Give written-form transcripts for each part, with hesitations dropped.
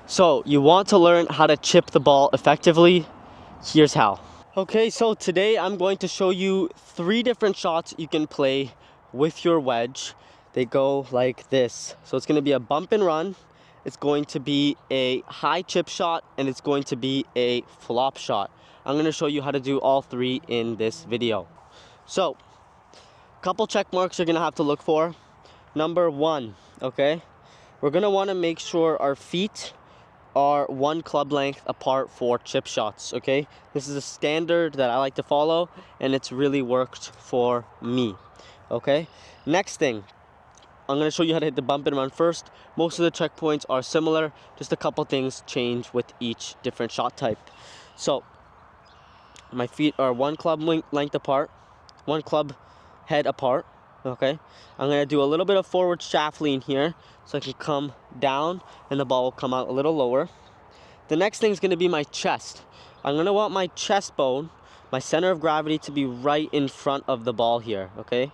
So you want to learn how to chip the ball effectively? Here's how. Okay, so today I'm going to show you 3 different shots you can play with your wedge. They go like this. So it's going to be a bump and run, it's going to be a high chip shot, and it's going to be a flop shot. I'm going to show you how to do all 3 in this video. So, couple check marks you're going to have to look for. Number 1, okay? We're going to want to make sure our feet are 1 club length apart for chip shots, okay? This is a standard that I like to follow, and it's really worked for me, okay? Next thing, I'm gonna show you how to hit the bump and run first. Most of the checkpoints are similar, just a couple things change with each different shot type. So, my feet are 1 club length apart, 1 club head apart, okay? I'm gonna do a little bit of forward shaft lean here, so I can come down and the ball will come out a little lower. The next thing is gonna be my chest. I'm gonna want my chest bone, my center of gravity, to be right in front of the ball here, okay?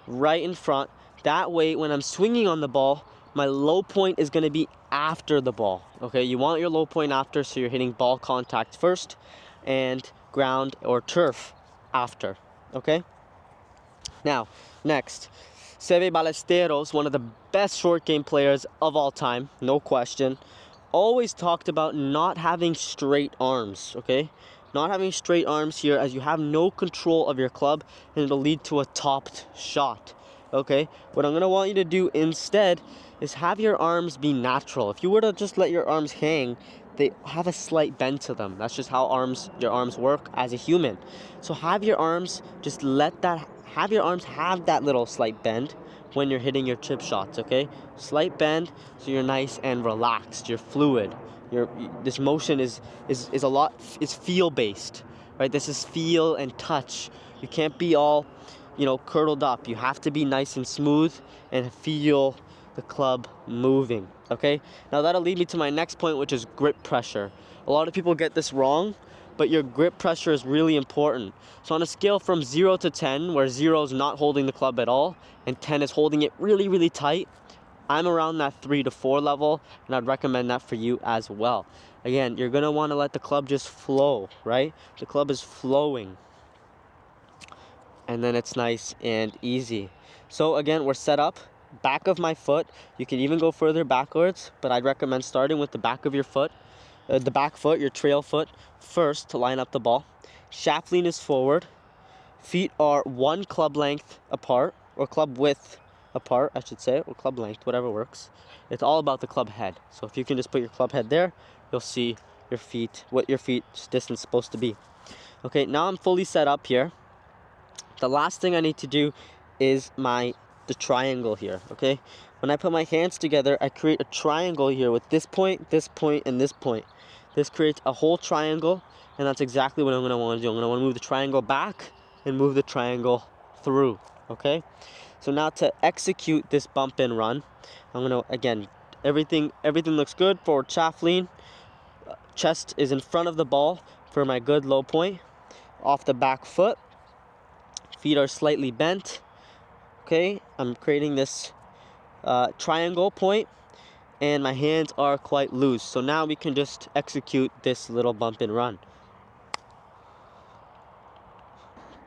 Right in front. That way, when I'm swinging on the ball, my low point is gonna be after the ball, okay? You want your low point after, so you're hitting ball contact first and ground or turf after, okay? Now, next, Seve Ballesteros, one of the best short game players of all time, no question, always talked about not having straight arms, okay? Not having straight arms here, as you have no control of your club, and it'll lead to a topped shot, okay? What I'm gonna want you to do instead is have your arms be natural. If you were to just let your arms hang, they have a slight bend to them. That's just how your arms work as a human. So have your arms, have your arms have that little slight bend when you're hitting your chip shots, okay? Slight bend, so you're nice and relaxed, you're fluid. This motion is feel based, right? This is feel and touch. You can't be all, curdled up. You have to be nice and smooth and feel the club moving, okay? Now that'll lead me to my next point, which is grip pressure. A lot of people get this wrong, but your grip pressure is really important. So on a scale from 0 to 10, where 0 is not holding the club at all, and 10 is holding it really, really tight, I'm around that 3 to 4 level, and I'd recommend that for you as well. Again, you're gonna wanna let the club just flow, right? The club is flowing, and then it's nice and easy. So again, we're set up. Back of my foot, you can even go further backwards, but I'd recommend starting with the back of your foot, the back foot, your trail foot, first to line up the ball. Shaft lean is forward. Feet are 1 club length apart, or club width apart, I should say, or club length, whatever works. It's all about the club head. So if you can just put your club head there, you'll see your feet, what your feet's distance is supposed to be. Okay, now I'm fully set up here. The last thing I need to do is the triangle here, okay? When I put my hands together, I create a triangle here with this point, and this point. This creates a whole triangle, and that's exactly what I'm gonna wanna do. I'm gonna wanna move the triangle back and move the triangle through, okay? So now to execute this bump and run, I'm gonna, again, everything looks good. Forward shaft lean, chest is in front of the ball for my good low point. Off the back foot, feet are slightly bent, okay? I'm creating this triangle point, and my hands are quite loose. So now we can just execute this little bump and run.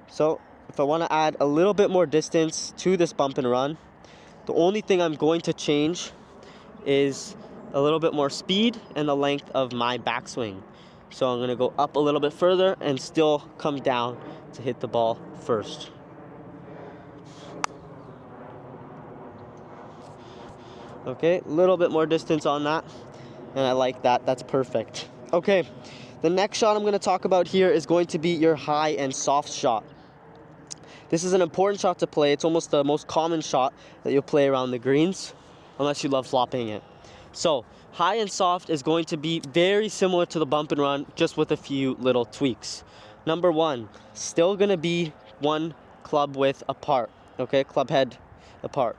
So if I want to add a little bit more distance to this bump and run, the only thing I'm going to change is a little bit more speed and the length of my backswing. So I'm going to go up a little bit further and still come down to hit the ball first. Okay, a little bit more distance on that, and I like that. That's perfect. Okay, the next shot I'm going to talk about here is going to be your high and soft shot. This is an important shot to play. It's almost the most common shot that you'll play around the greens, unless you love flopping it. So, high and soft is going to be very similar to the bump and run, just with a few little tweaks. Number 1, still going to be 1 club width apart, okay? Club head apart.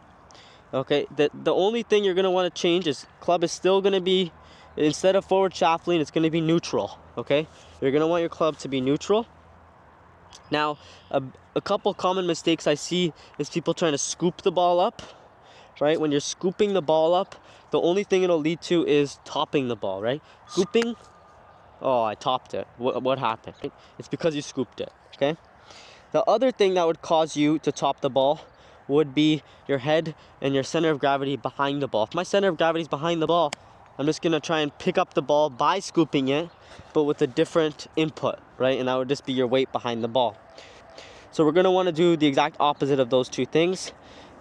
Okay, the only thing you're going to want to change is club is still going to be, instead of forward shaft lean, it's going to be neutral, okay? You're going to want your club to be neutral. Now, a couple common mistakes I see is people trying to scoop the ball up, right? When you're scooping the ball up, the only thing it'll lead to is topping the ball, right? Scooping, oh, I topped it. What happened? It's because you scooped it, okay? The other thing that would cause you to top the ball would be your head and your center of gravity behind the ball. If my center of gravity is behind the ball, I'm just gonna try and pick up the ball by scooping it, but with a different input, right? And that would just be your weight behind the ball. So we're gonna wanna do the exact opposite of those two things,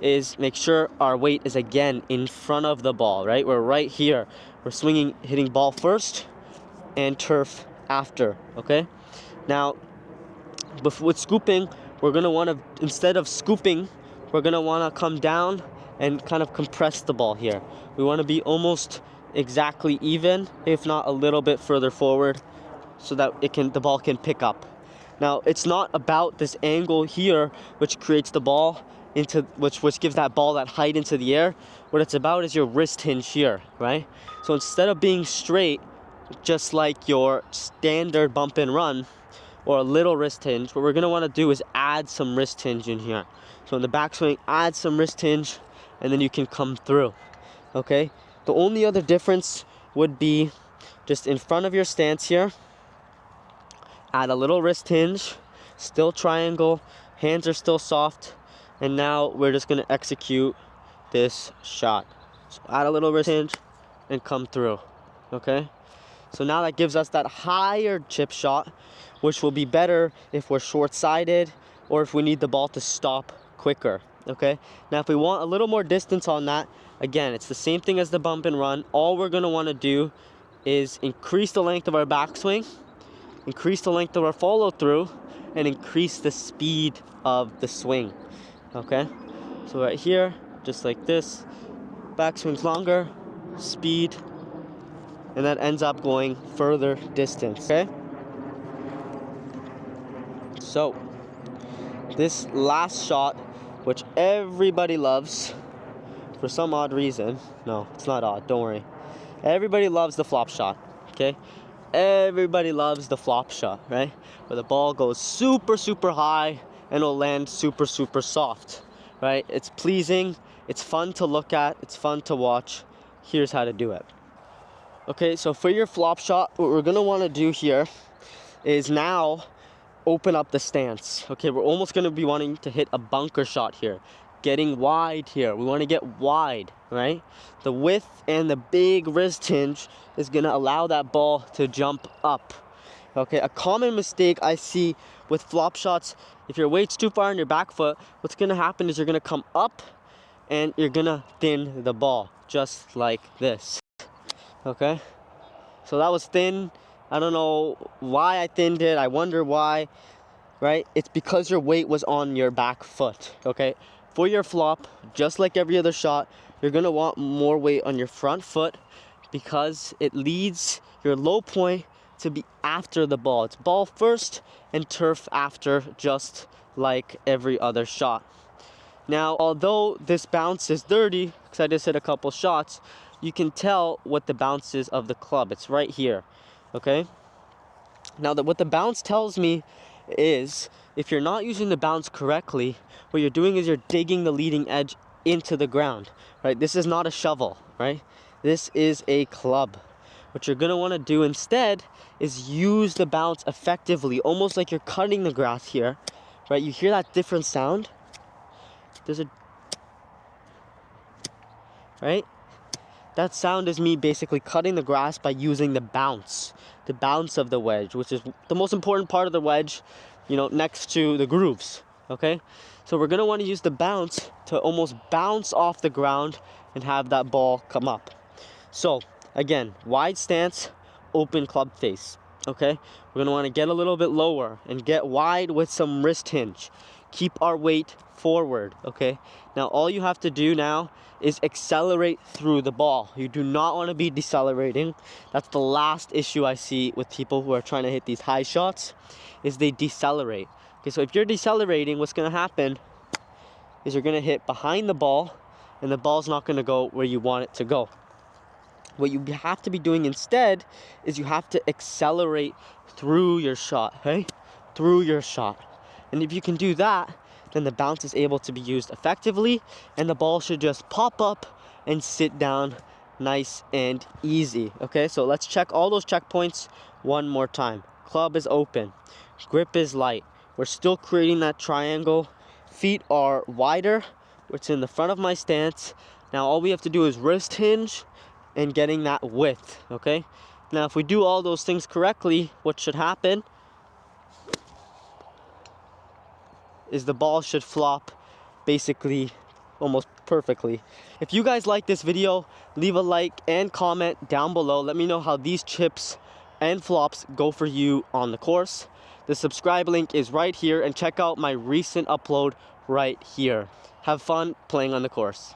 is make sure our weight is again in front of the ball, right? We're right here. We're swinging, hitting ball first and turf after, okay? Now, with scooping, we're gonna wanna, instead of scooping, we're gonna wanna come down and kind of compress the ball here. We wanna be almost exactly even, if not a little bit further forward, so that the ball can pick up. Now, it's not about this angle here, which creates the ball into, which gives that ball that height into the air. What it's about is your wrist hinge here, right? So instead of being straight, just like your standard bump and run, or a little wrist hinge, what we're gonna wanna do is add some wrist hinge in here. So in the backswing, add some wrist hinge, and then you can come through, okay? The only other difference would be just in front of your stance here, add a little wrist hinge, still triangle, hands are still soft, and now we're just gonna execute this shot. So add a little wrist hinge and come through, okay? So now that gives us that higher chip shot, which will be better if we're short-sided or if we need the ball to stop quicker, okay? Now if we want a little more distance on that, again, it's the same thing as the bump and run. All we're gonna wanna do is increase the length of our backswing, increase the length of our follow through, and increase the speed of the swing, okay? So right here, just like this, backswing's longer, speed, and that ends up going further distance, okay? So, this last shot, which everybody loves, for some odd reason, no, it's not odd, don't worry. Everybody loves the flop shot, okay? Everybody loves the flop shot, right? Where the ball goes super, super high and it'll land super, super soft, right? It's pleasing, it's fun to look at, it's fun to watch. Here's how to do it. Okay, so for your flop shot, what we're gonna wanna do here is now open up the stance. Okay, we're almost gonna be wanting to hit a bunker shot here. Getting wide here, we wanna get wide, right? The width and the big wrist hinge is gonna allow that ball to jump up. Okay, a common mistake I see with flop shots, if your weight's too far on your back foot, what's gonna happen is you're gonna come up and you're gonna thin the ball, just like this. Okay, so that was thin. I don't know why I thinned it. I wonder why, right? It's because your weight was on your back foot, okay? For your flop, just like every other shot, you're gonna want more weight on your front foot because it leads your low point to be after the ball. It's ball first and turf after, just like every other shot. Now, although this bounce is dirty, because I just hit a couple shots, you can tell what the bounce is of the club. It's right here, okay? Now, what the bounce tells me is, if you're not using the bounce correctly, what you're doing is you're digging the leading edge into the ground, right? This is not a shovel, right? This is a club. What you're gonna wanna do instead is use the bounce effectively, almost like you're cutting the grass here, right? You hear that different sound? Right? That sound is me basically cutting the grass by using the bounce of the wedge, which is the most important part of the wedge, you know, next to the grooves, okay? So we're gonna wanna use the bounce to almost bounce off the ground and have that ball come up. So, again, wide stance, open club face, okay? We're gonna wanna get a little bit lower and get wide with some wrist hinge. Keep our weight forward, okay? Now, all you have to do now is accelerate through the ball. You do not want to be decelerating. That's the last issue I see with people who are trying to hit these high shots, is they decelerate. Okay, so if you're decelerating, what's gonna happen is you're gonna hit behind the ball and the ball's not gonna go where you want it to go. What you have to be doing instead is you have to accelerate through your shot, okay? Through your shot. And if you can do that, then the bounce is able to be used effectively and the ball should just pop up and sit down nice and easy. Okay, so let's check all those checkpoints one more time. Club is open, grip is light. We're still creating that triangle. Feet are wider, which is in the front of my stance. Now all we have to do is wrist hinge and getting that width, okay? Now if we do all those things correctly, what should happen is the ball should flop basically almost perfectly. If you guys like this video, leave a like and comment down below. Let me know how these chips and flops go for you on the course. The subscribe link is right here, and check out my recent upload right here. Have fun playing on the course.